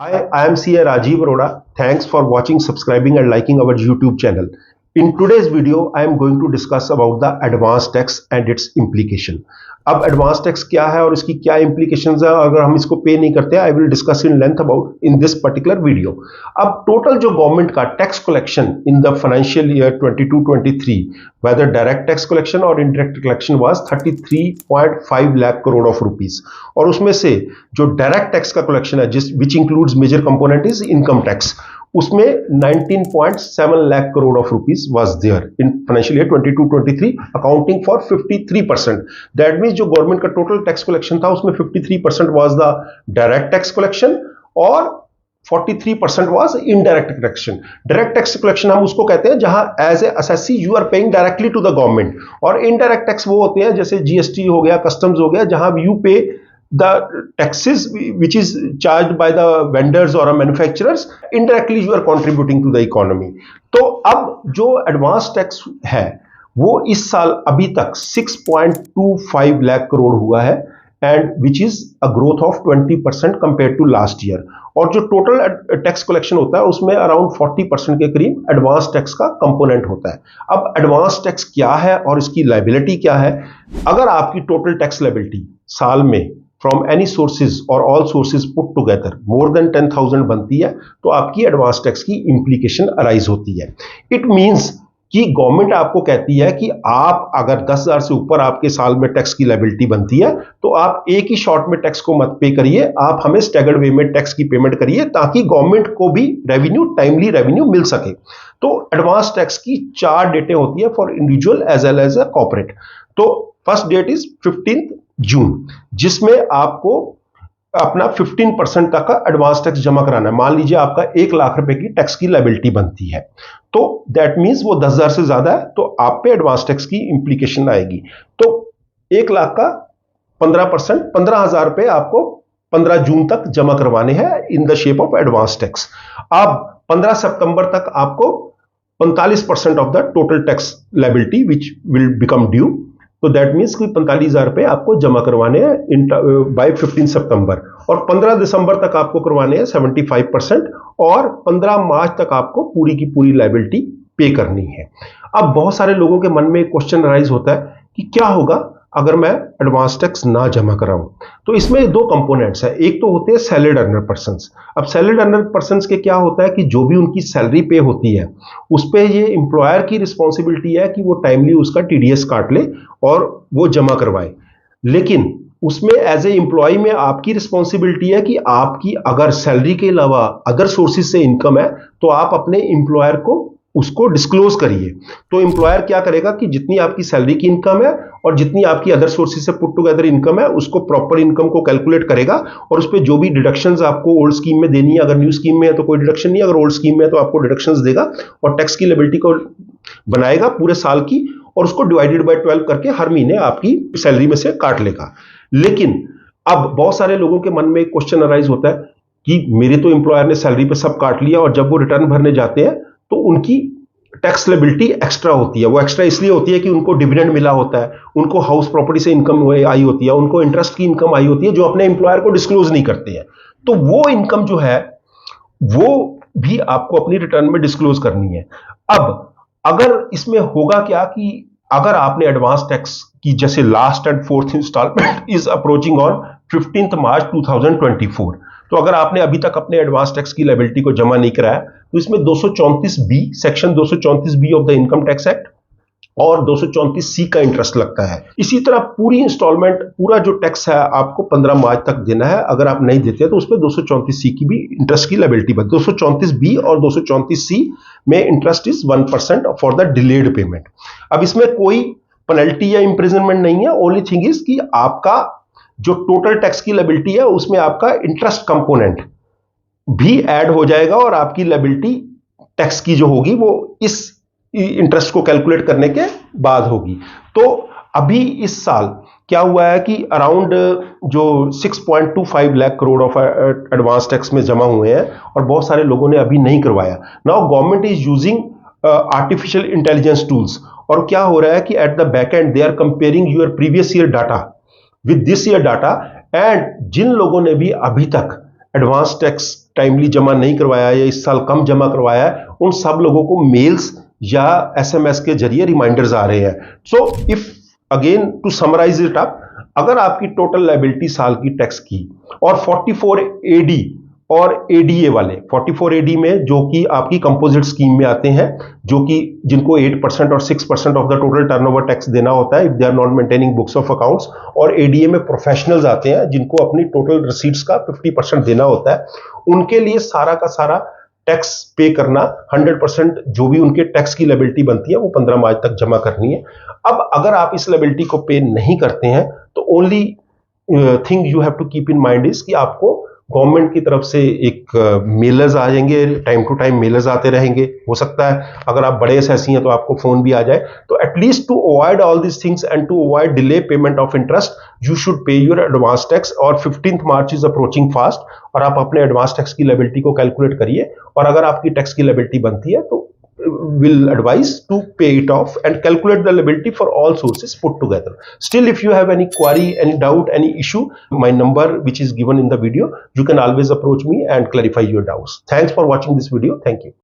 Hi, I am CA Rajiv Arora. Thanks for watching, subscribing and liking our YouTube channel. In today's video, I am going to discuss about the advance tax and its implication. अब advance tax क्या है और इसकी क्या implications है, अगर हम इसको पे नहीं करते, I will discuss in length about in this particular video. अब टोटल जो गवर्नमेंट का tax collection in the financial year 22-23, whether direct tax collection or indirect collection was 33.5 lakh crore of rupees. और उसमें से जो डायरेक्ट टैक्स का collection है which includes major component is income tax, उसमें 19.7 lakh crore of rupees was there in financial year 22-23, accounting for 53%. That means जो government का total tax collection था उसमें 53% was the direct tax collection और 43% was indirect collection. Direct tax collection हम उसको कहते हैं जहां as a assessee you are paying directly to the government, और इनडायरेक्ट टैक्स वो होते हैं जैसे जीएसटी हो गया, कस्टम्स हो गया, जहां यू पे the taxes which is charged by the vendors or manufacturers, indirectly you are contributing to the economy. तो अब जो एडवांस टैक्स है वो इस साल अभी तक 6.25 लाख करोड़ हुआ है, and which is a growth of 20% compare to last year. और जो टोटल टैक्स कलेक्शन होता है उसमें अराउंड 40% के करीब एडवांस टैक्स का कंपोनेंट होता है. अब एडवांस टैक्स क्या है और इसकी लायबिलिटी क्या है? अगर आपकी टोटल टैक्स लायबिलिटी साल में फ्रॉम एनी सोर्सेज और all sources put together more than 10,000 बनती है तो आपकी एडवांस टैक्स की इंप्लीकेशन अराइज होती है. इट मींस कि गवर्नमेंट आपको कहती है कि आप अगर 10,000 से ऊपर आपके साल में टैक्स की लायबिलिटी बनती है तो आप एक ही शॉट में टैक्स को मत पे करिए, आप हमें स्टैगर्ड वे में टैक्स की पेमेंट करिए ताकि गवर्नमेंट को भी रेवेन्यू, टाइमली रेवेन्यू मिल सके. तो एडवांस टैक्स की 4 डेटें होती है for individual as well as a corporate. तो फर्स्ट डेट इज 15 जून, जिसमें आपको अपना 15% तक का एडवांस टैक्स जमा कराना है. मान लीजिए आपका 1 लाख रुपए की टैक्स की लायबिलिटी बनती है तो दैट मींस वो 10,000 से ज्यादा है तो आप पे एडवांस टैक्स की इंप्लीकेशन आएगी. तो 1 लाख का 15%, 15,000 रुपए आपको 15 जून तक जमा करवाने हैं in the shape of advance tax. अब 15 सितंबर तक आपको 45% of the total tax liability which will become due. तो दैट मीन्स कि 45,000 रुपए आपको जमा करवाने हैं बाय 15 सितंबर, और 15 दिसंबर तक आपको करवाने हैं 75%, और 15 मार्च तक आपको पूरी की पूरी लायबिलिटी पे करनी है. अब बहुत सारे लोगों के मन में एक क्वेश्चन राइज होता है कि क्या होगा अगर मैं एडवांस टैक्स ना जमा कराऊं. तो इसमें 2 कंपोनेंट्स है. एक तो होते हैं सैलरीड अर्नर पर्संस. अब सैलरीड अर्नर पर्संस के क्या होता है कि जो भी उनकी सैलरी पे होती है उस पे ये एम्प्लॉयर की रिस्पॉन्सिबिलिटी है कि वो टाइमली उसका टीडीएस काट ले और वो जमा करवाए. लेकिन उसमें एज ए एम्प्लॉय में आपकी रिस्पॉन्सिबिलिटी है कि आपकी अगर सैलरी के अलावा अदर सोर्सेज से इनकम है तो आप अपने एम्प्लॉयर को उसको डिस्क्लोज करिए. तो एम्प्लॉयर क्या करेगा कि जितनी आपकी सैलरी की इनकम है और जितनी आपकी अदर सोर्सेज से पुट टुगेदर इनकम है उसको प्रॉपर इनकम को कैलकुलेट करेगा, और उस पर जो भी डिडक्शंस आपको ओल्ड स्कीम में देनी है, अगर न्यू स्कीम में है तो कोई डिडक्शन नहीं, अगर ओल्ड स्कीम में है तो आपको डिडक्शंस देगा, और टैक्स की लायबिलिटी को बनाएगा पूरे साल की और उसको डिवाइडेड बाय 12 करके हर महीने आपकी सैलरी में से काट लेगा. लेकिन अब बहुत सारे लोगों के मन में एक क्वेश्चन अराइज होता है कि मेरे तो एम्प्लॉयर ने सैलरी पे सब काट लिया और जब वो रिटर्न भरने जाते हैं तो उनकी टैक्स लायबिलिटी एक्स्ट्रा होती है. वो एक्स्ट्रा इसलिए होती है कि उनको डिविडेंड मिला होता है, उनको हाउस प्रॉपर्टी से इनकम आई होती है, उनको इंटरेस्ट की इनकम आई होती है जो अपने एम्प्लॉयर को डिस्क्लोज नहीं करते हैं. तो वो इनकम जो है वो भी आपको अपनी रिटर्न में डिस्क्लोज करनी है. अब अगर इसमें होगा क्या कि अगर आपने एडवांस टैक्स की जैसे last and fourth instalment is approaching on 15 March 2024, तो अगर आपने अभी तक अपने एडवांस टैक्स की लायबिलिटी को जमा नहीं कराया तो इसमें 234 B, section 234 B of the income tax act और 234 सी का इंटरेस्ट लगता है. इसी तरह पूरी इंस्टॉलमेंट, पूरा जो टैक्स है आपको 15 मार्च तक देना है. अगर आप नहीं देते तो उसमें 234 सी की भी इंटरेस्ट की लायबिलिटी बनती है. 234 बी और 234 सी में interest is 1% for the delayed payment. अब इसमें कोई पेनल्टी या इंप्रिजनमेंट नहीं है. ओनली थिंग इज कि आपका जो टोटल टैक्स की लायबिलिटी है उसमें आपका इंटरेस्ट कंपोनेंट भी ऐड हो जाएगा, और आपकी लायबिलिटी टैक्स की जो होगी वो इस इंटरेस्ट को कैलकुलेट करने के बाद होगी. तो अभी इस साल क्या हुआ है कि अराउंड जो 6.25 lakh crore of advance tax में जमा हुए हैं और बहुत सारे लोगों ने अभी नहीं करवाया. Now government is using artificial intelligence tools, और क्या हो रहा है कि at the back end they are comparing your previous year data with this year data, and जिन लोगों ने भी अभी तक एडवांस टैक्स टाइमली जमा नहीं करवाया या इस साल कम जमा करवाया है, उन सब लोगों को मेल्स या एसएमएस के जरिए रिमाइंडर्स आ रहे हैं। So if again to summarise it up, अगर आपकी टोटल लायबिलिटी साल की टैक्स की और 44 एडी और एडीए वाले 44 एडी में जो कि आपकी कंपोजिट स्कीम में आते हैं, जो कि जिनको 8% और 6% of the total turnover tax देना होता है if they are not maintaining books of accounts, और एडीए में प्रोफेशनल्स आते हैं जिनको अपनी टोटल रिसीट्स का 50% देना होता है, उनके लिए सारा का सारा टैक्स पे करना 100%, जो भी उनके टैक्स की लायबिलिटी बनती है वो 15 मार्च तक जमा करनी है। अब अगर आप इस लायबिलिटी को पे नहीं करते हैं तो only thing you have to keep in mind is कि आपको गवर्नमेंट की तरफ से एक मेलर्स आ जाएंगे, टाइम टू टाइम मेलर्स आते रहेंगे। हो सकता है अगर आप बड़े एसएससी हैं तो आपको फोन भी आ जाए। तो at least to avoid all this things and to avoid delay payment of interest, you should pay your advance tax. और 15 मार्च इज अप्रोचिंग फास्ट, और आप अपने एडवांस टैक्स की लायबिलिटी को कैलकुलेट करिए, और अगर आपकी टैक्स की लायबिलिटी बनती है तो will advise to pay it off and calculate the liability for all sources put together. Still, if you have any query, any doubt, any issue, my number which is given in the video, you can always approach me and clarify your doubts. Thanks for watching this video. Thank you.